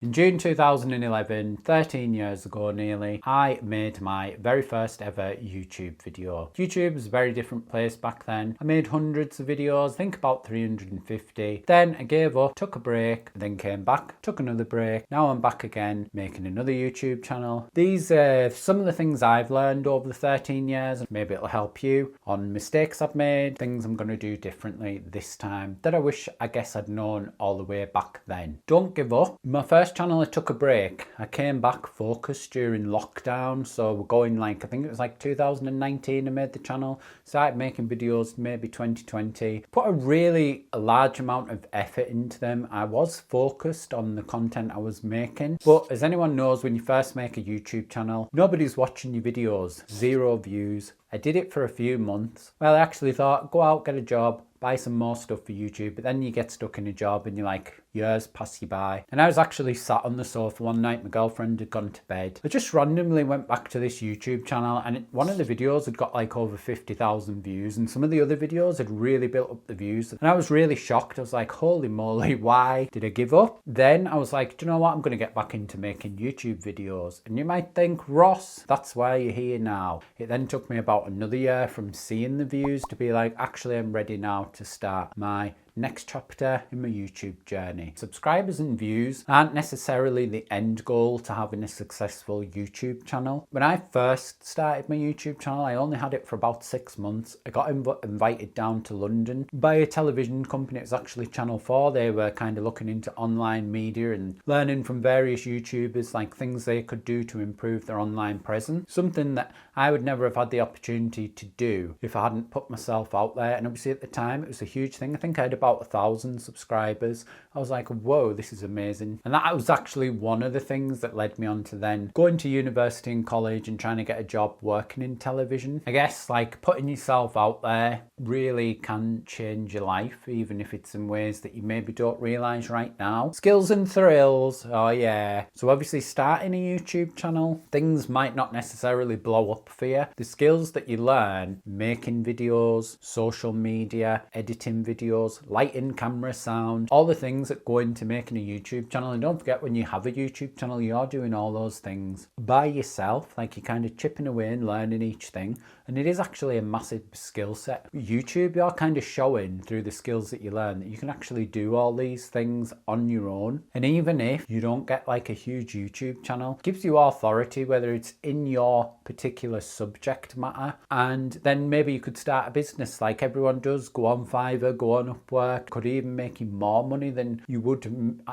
In June 2011, 13 years ago nearly, I made my very first ever YouTube video. YouTube was a very different place back then. I made hundreds of videos, I think about 350. Then I gave up, took a break, then came back, took another break. Now I'm back again, making another YouTube channel. These are some of the things I've learned over the 13 years. Maybe it'll help you on mistakes I've made, things I'm going to do differently this time that I wish I guess I'd known all the way back then. Don't give up. My first channel I took a break. I came back focused during lockdown, so we're going I think it was 2019 I made the channel, started making videos maybe 2020, put a large amount of effort into them. I was focused on the content I was making, but as anyone knows, when you first make a YouTube channel, nobody's watching your videos, 0 views. I did it for a few months. Well, I actually thought, go out, get a job, buy some more stuff for YouTube, but then you get stuck in a job and you're like, years pass you by. And I was actually sat on the sofa one night, my girlfriend had gone to bed. I just randomly went back to this YouTube channel and one of the videos had got over 50,000 views, and some of the other videos had really built up the views. And I was really shocked. I was like, holy moly, why did I give up? Then I was like, do you know what? I'm going to get back into making YouTube videos. And you might think, Ross, that's why you're here now. It then took me about another year from seeing the views to be like, actually, I'm ready now to start my next chapter in my YouTube journey. Subscribers and views aren't necessarily the end goal to having a successful YouTube channel. When I first started my YouTube channel, I only had it for about 6 months. I got invited down to London by a television company. It was actually Channel 4. They were kind of looking into online media and learning from various YouTubers, things they could do to improve their online presence. Something that I would never have had the opportunity to do if I hadn't put myself out there. And obviously at the time, it was a huge thing. I think I had about 1,000 subscribers. I was like, whoa, this is amazing. And that was actually one of the things that led me on to then going to university and college and trying to get a job working in television. I guess putting yourself out there really can change your life, even if it's in ways that you maybe don't realize right now. Skills and thrills, oh yeah. So obviously starting a YouTube channel, things might not necessarily blow up for you. The skills that you learn, making videos, social media, editing videos, lighting, camera, sound, all the things that go into making a YouTube channel. And don't forget, when you have a YouTube channel, you're doing all those things by yourself, you're kind of chipping away and learning each thing. And it is actually a massive skill set. YouTube, you're kind of showing through the skills that you learn that you can actually do all these things on your own. And even if you don't get a huge YouTube channel, it gives you authority, whether it's in your particular subject matter. And then maybe you could start a business like everyone does, go on Fiverr, go on Upwork, could even make you more money than you would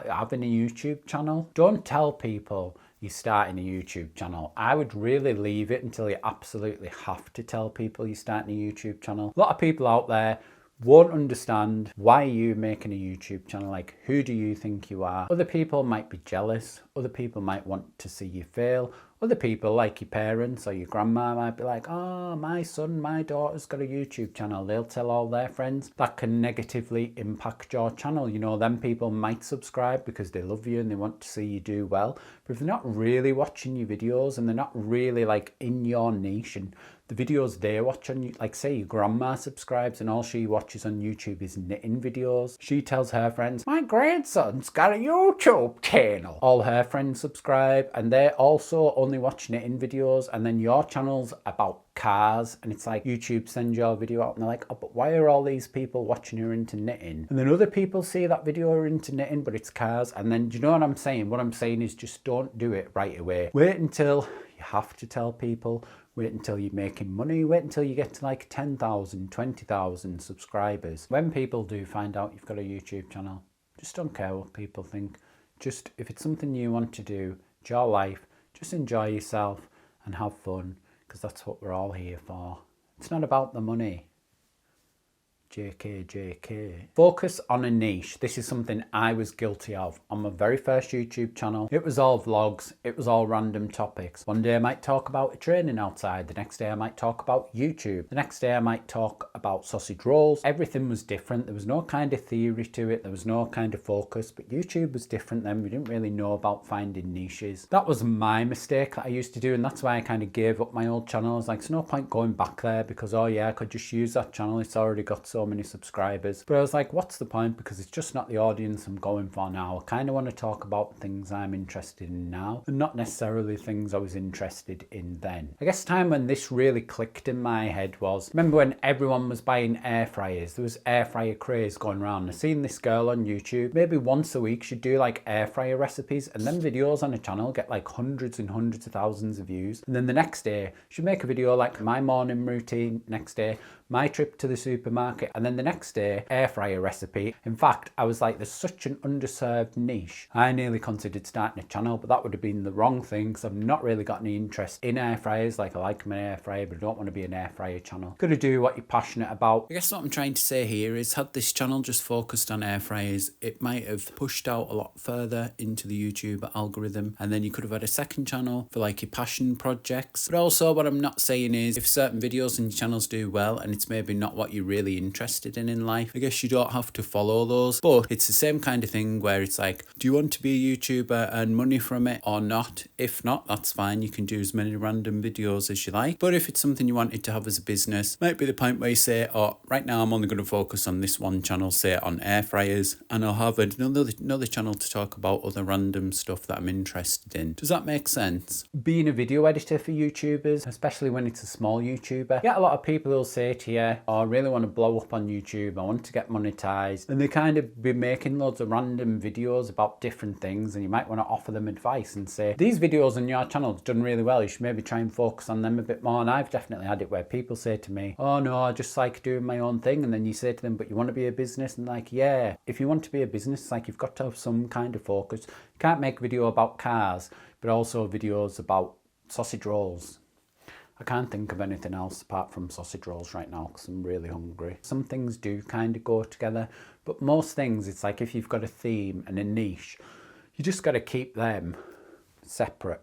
having a YouTube channel. Don't tell people you're starting a YouTube channel. I would really leave it until you absolutely have to tell people you're starting a YouTube channel. A lot of people out there won't understand why you're making a YouTube channel. Who do you think you are? Other people might be jealous. Other people might want to see you fail. Other people, like your parents or your grandma, might be like, oh, my son, my daughter's got a YouTube channel. They'll tell all their friends. That can negatively impact your channel. Them people might subscribe because they love you and they want to see you do well. But if they're not really watching your videos and they're not really in your niche, and the videos they watch on you, say your grandma subscribes and all she watches on YouTube is knitting videos. She tells her friends, my grandson's got a YouTube channel. All her friends subscribe and they also only watch knitting videos, and then your channel's about cars, and it's YouTube sends your video out and they're like, oh, but why are all these people watching her into knitting? And then other people see that video are into knitting, but it's cars. And then, do you know what I'm saying? What I'm saying is just don't do it right away. Wait until you have to tell people. Wait until you're making money. Wait until you get to 10,000, 20,000 subscribers. When people do find out you've got a YouTube channel, just don't care what people think. Just, if it's something you want to do, it's your life, just enjoy yourself and have fun, because that's what we're all here for. It's not about the money. JK. Focus on a niche. This is something I was guilty of on my very first YouTube channel. It was all vlogs. It was all random topics. One day I might talk about a training outside. The next day I might talk about YouTube. The next day I might talk about sausage rolls. Everything was different. There was no kind of theory to it. There was no kind of focus, but YouTube was different then. We didn't really know about finding niches. That was my mistake that I used to do, and that's why I kind of gave up my old channel. I was like, there's no point going back there because, oh yeah, I could just use that channel. It's already got so so many subscribers. But I was like, what's the point? Because it's just not the audience I'm going for now. I kind of want to talk about things I'm interested in now and not necessarily things I was interested in then. I guess the time when this really clicked in my head was, remember when everyone was buying air fryers? There was air fryer craze going around. I've seen this girl on YouTube, maybe once a week she'd do like air fryer recipes, and then videos on her channel get like hundreds and hundreds of thousands of views. And then the next day she'd make a video like my morning routine, next day my trip to the supermarket, and then the next day air fryer recipe. In fact, I was like, there's such an underserved niche. I nearly considered starting a channel, but that would have been the wrong thing because I've not really got any interest in air fryers. Like, I like my air fryer, but I don't want to be an air fryer channel. Got to do what you're passionate about. I guess what I'm trying to say here is, had this channel just focused on air fryers, it might have pushed out a lot further into the YouTube algorithm, and then you could have had a second channel for like your passion projects. But also what I'm not saying is, if certain videos and channels do well and it's maybe not what you're really interested in life, I guess you don't have to follow those. But it's the same kind of thing where it's like, do you want to be a YouTuber, earn money from it or not? If not, that's fine. You can do as many random videos as you like. But if it's something you wanted to have as a business, might be the point where you say, oh, right now I'm only going to focus on this one channel, say on air fryers, and I'll have another channel to talk about other random stuff that I'm interested in. Does that make sense? Being a video editor for YouTubers, especially when it's a small YouTuber, you get a lot of people who'll say to you, oh, I really want to blow up on YouTube, I want to get monetized, and they kind of be making loads of random videos about different things, and you might want to offer them advice and say, these videos on your channel have done really well, you should maybe try and focus on them a bit more. And I've definitely had it where people say to me, oh no, I just like doing my own thing, and then you say to them, but you want to be a business? And like, yeah, if you want to be a business, it's like you've got to have some kind of focus. You can't make a video about cars but also videos about sausage rolls. I can't think of anything else apart from sausage rolls right now because I'm really hungry. Some things do kind of go together, but most things, it's like if you've got a theme and a niche, you just got to keep them separate.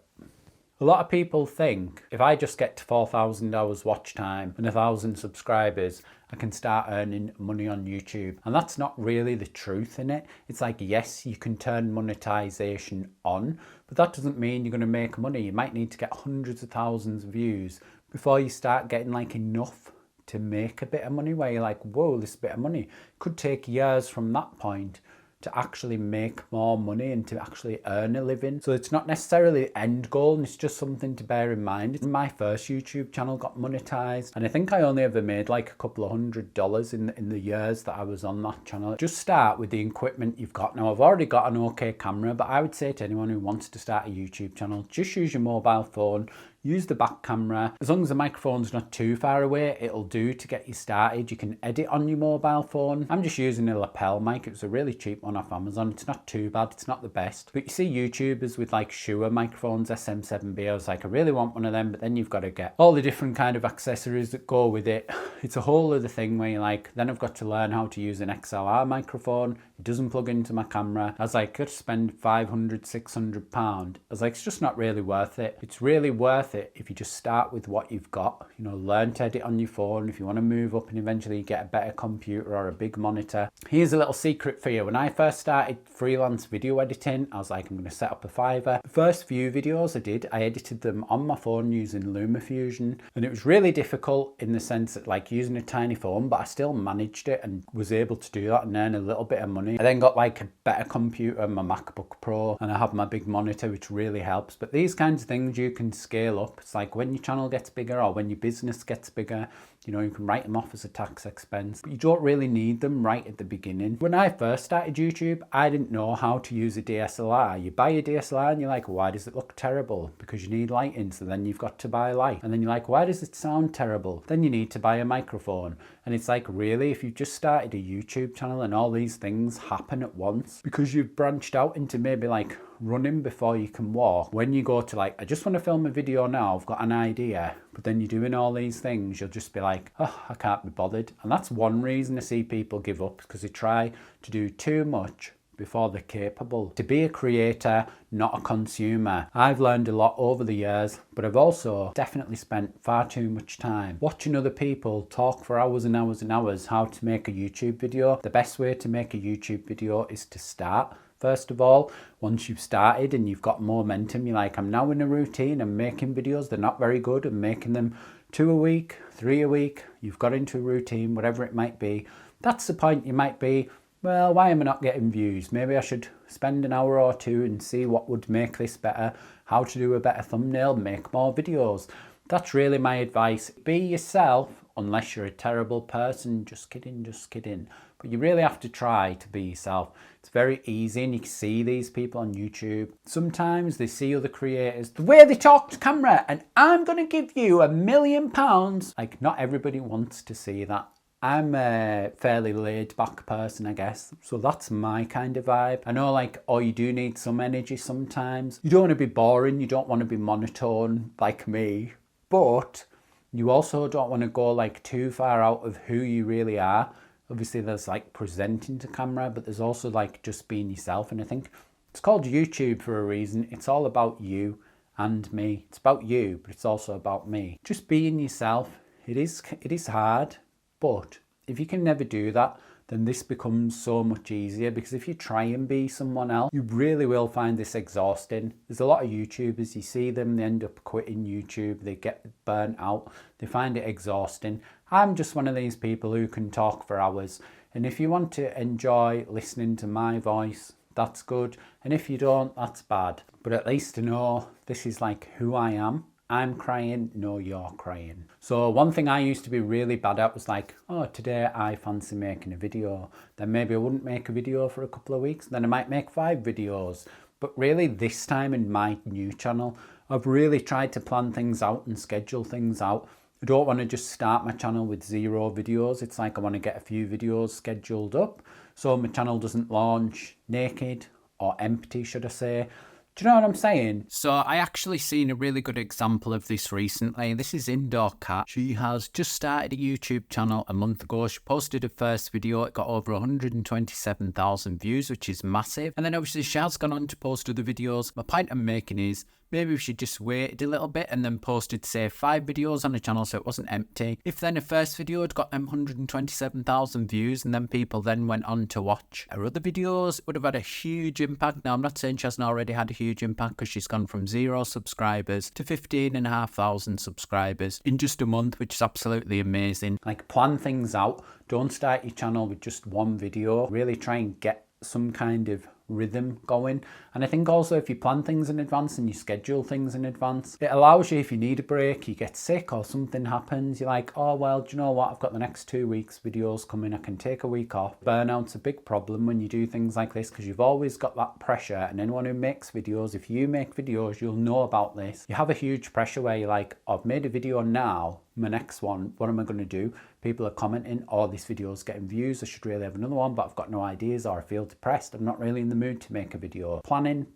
A lot of people think if I just get to 4,000 hours watch time and 1,000 subscribers, I can start earning money on YouTube. And that's not really the truth in it. It's like, yes, you can turn monetization on, but that doesn't mean you're going to make money. You might need to get hundreds of thousands of views before you start getting like enough to make a bit of money where you're like, whoa, this bit of money. It could take years from that point to actually make more money and to actually earn a living. So it's not necessarily the end goal, and it's just something to bear in mind. My first YouTube channel got monetized, and I think I only ever made like a couple of $100 in the years that I was on that channel. Just start with the equipment you've got. Now, I've already got an okay camera, but I would say to anyone who wants to start a YouTube channel, just use your mobile phone. Use the back camera. As long as the microphone's not too far away, it'll do to get you started. You can edit on your mobile phone. I'm just using a lapel mic. It was a really cheap one off Amazon. It's not too bad. It's not the best. But you see YouTubers with like Shure microphones, SM7B. I was like, I really want one of them, but then you've got to get all the different kind of accessories that go with it. It's a whole other thing where you're like, then I've got to learn how to use an XLR microphone. It doesn't plug into my camera. I was like, I could spend £500, £600. I was like, it's just not really worth it. It's really worth it if you just start with what you've got. You know, learn to edit on your phone. If you want to move up and eventually get a better computer or a big monitor. Here's a little secret for you. When I first started freelance video editing, I was like, I'm going to set up a Fiverr. The first few videos I did, I edited them on my phone using LumaFusion, and it was really difficult in the sense that like using a tiny phone, but I still managed it and was able to do that and earn a little bit of money. I then got like a better computer, my MacBook Pro, and I have my big monitor, which really helps. But these kinds of things you can scale up. It's like when your channel gets bigger or when your business gets bigger, you know, you can write them off as a tax expense, but you don't really need them right at the beginning. When I first started YouTube, I didn't know how to use a DSLR. You buy a DSLR and you're like, why does it look terrible? Because you need lighting, so then you've got to buy light. And then you're like, why does it sound terrible? Then you need to buy a microphone. And it's like, really, if you just started a YouTube channel and all these things happen at once, because you've branched out into maybe like running before you can walk, when you go to like, I just want to film a video now, I've got an idea, but then you're doing all these things, you'll just be like, oh, I can't be bothered. And that's one reason I see people give up, because they try to do too much before they're capable. To be a creator, not a consumer. I've learned a lot over the years, but I've also definitely spent far too much time watching other people talk for hours and hours and hours how to make a YouTube video. The best way to make a YouTube video is to start. First of all, once you've started and you've got momentum, you're like, I'm now in a routine, I'm making videos, they're not very good, I'm making them 2 a week, 3 a week, you've got into a routine, whatever it might be. That's the point. You might be, well, why am I not getting views? Maybe I should spend an hour or two and see what would make this better, how to do a better thumbnail, make more videos. That's really my advice. Be yourself, unless you're a terrible person. Just kidding, just kidding. But you really have to try to be yourself. It's very easy, and you can see these people on YouTube. Sometimes they see other creators, the way they talk to camera, and I'm going to give you £1 million. Like, not everybody wants to see that. I'm a fairly laid back person, I guess. So that's my kind of vibe. I know, like, oh, you do need some energy sometimes. You don't want to be boring. You don't want to be monotone like me. But you also don't want to go like too far out of who you really are. Obviously there's like presenting to camera, but there's also like just being yourself. And I think it's called YouTube for a reason. It's all about you and me. It's about you, but it's also about me. Just being yourself. It is hard, but if you can never do that, then this becomes so much easier, because if you try and be someone else, you really will find this exhausting. There's a lot of YouTubers, you see them, they end up quitting YouTube, they get burnt out, they find it exhausting. I'm just one of these people who can talk for hours, and if you want to enjoy listening to my voice, that's good, and if you don't, that's bad. But at least to know this is like who I am. I'm crying, no, you're crying. So one thing I used to be really bad at was like, oh, today I fancy making a video. Then maybe I wouldn't make a video for a couple of weeks. Then I might make 5 videos. But really this time in my new channel, I've really tried to plan things out and schedule things out. I don't want to just start my channel with 0 videos. It's like I want to get a few videos scheduled up, so my channel doesn't launch naked or empty, should I say. Do you know what I'm saying? So I actually seen a really good example of this recently. This is Indoor Cat. She has just started a YouTube channel a month ago. She posted her first video. It got over 127,000 views, which is massive. And then obviously she has gone on to post other videos. My point I'm making is, maybe we should just waited a little bit and then posted, say, 5 videos on the channel so it wasn't empty. If then her first video had got them 127,000 views and then people then went on to watch her other videos, it would have had a huge impact. Now, I'm not saying she hasn't already had a huge impact, because she's gone from 0 subscribers to 15,500 subscribers in just a month, which is absolutely amazing. Like, plan things out. Don't start your channel with just 1 video. Really try and get some kind of rhythm going. And I think also if you plan things in advance and you schedule things in advance, it allows you, if you need a break, you get sick or something happens, you're like, oh well, do you know what, I've got the next 2 weeks videos coming, I can take a week off. Burnout's a big problem when you do things like this, because you've always got that pressure. And anyone who makes videos, if you make videos, you'll know about this. You have a huge pressure where you're like, oh, I've made a video now, my next one, what am I going to do? People are commenting, oh, this video's getting views, I should really have another one, but I've got no ideas, or I feel depressed, I'm not really in the mood to make a video. Planning.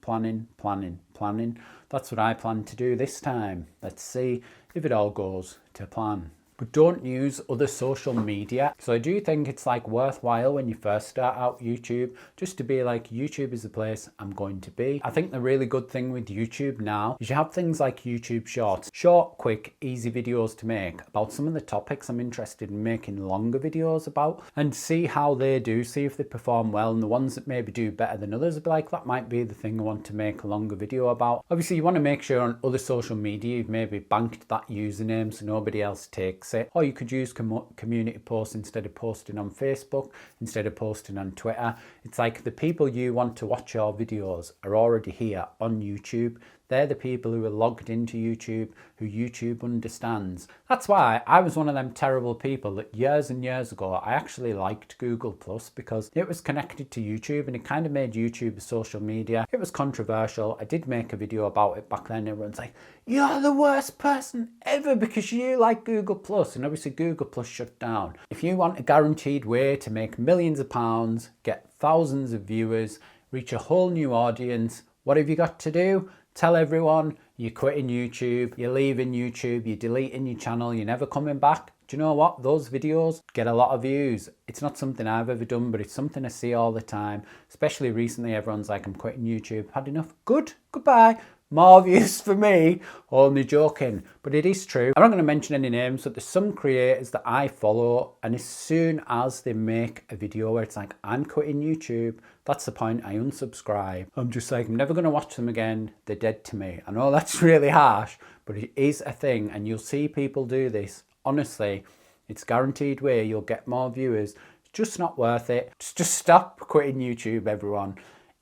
That's what I plan to do this time. Let's see if it all goes to plan. But don't use other social media. So I do think it's like worthwhile when you first start out YouTube, just to be like, YouTube is the place I'm going to be. I think the really good thing with YouTube now is you have things like YouTube Shorts. Short, quick, easy videos to make about some of the topics I'm interested in making longer videos about, and see how they do, see if they perform well. And the ones that maybe do better than others, will be like, that might be the thing I want to make a longer video about. Obviously you want to make sure on other social media you've maybe banked that username so nobody else takes it. Or you could use community posts instead of posting on Facebook, instead of posting on Twitter. It's like the people you want to watch your videos are already here on YouTube. They're the people who are logged into YouTube, who YouTube understands. That's why I was one of them terrible people that years and years ago, I actually liked Google Plus, because it was connected to YouTube and it kind of made YouTube a social media. It was controversial. I did make a video about it back then. Everyone's like, you're the worst person ever because you like Google Plus. And obviously Google Plus shut down. If you want a guaranteed way to make millions of pounds, get thousands of viewers, reach a whole new audience, what have you got to do? Tell everyone you're quitting YouTube, you're leaving YouTube, you're deleting your channel, you're never coming back. Do you know what? Those videos get a lot of views. It's not something I've ever done, but it's something I see all the time. Especially recently, everyone's like, I'm quitting YouTube. Had enough. Good. Goodbye. More views for me. Only joking. But it is true. I'm not going to mention any names, but there's some creators that I follow, and as soon as they make a video where it's like, I'm quitting YouTube, that's the point, I unsubscribe. I'm just like, I'm never going to watch them again. They're dead to me. I know that's really harsh, but it is a thing, and you'll see people do this. Honestly, it's guaranteed way you'll get more viewers. Just not worth it. Just stop quitting YouTube, everyone.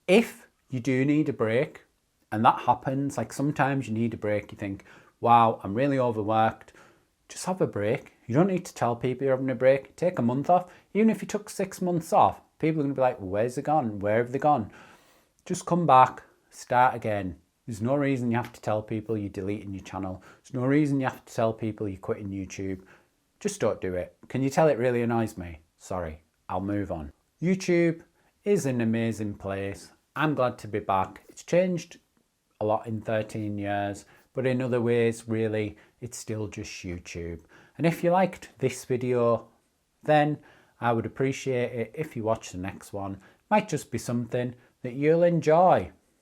If you do need a break, and that happens, like sometimes you need a break, you think, wow, I'm really overworked, just have a break. You don't need to tell people you're having a break. Take a month off. Even if you took 6 months off, people are going to be like, where's it gone? Where have they gone? Just come back, start again. There's no reason you have to tell people you're deleting your channel. There's no reason you have to tell people you're quitting YouTube. Just don't do it. Can you tell it really annoys me? Sorry, I'll move on. YouTube is an amazing place. I'm glad to be back. It's changed a lot in 13 years, but in other ways, really, it's still just YouTube. And if you liked this video, then I would appreciate it if you watch the next one. Might just be something that you'll enjoy.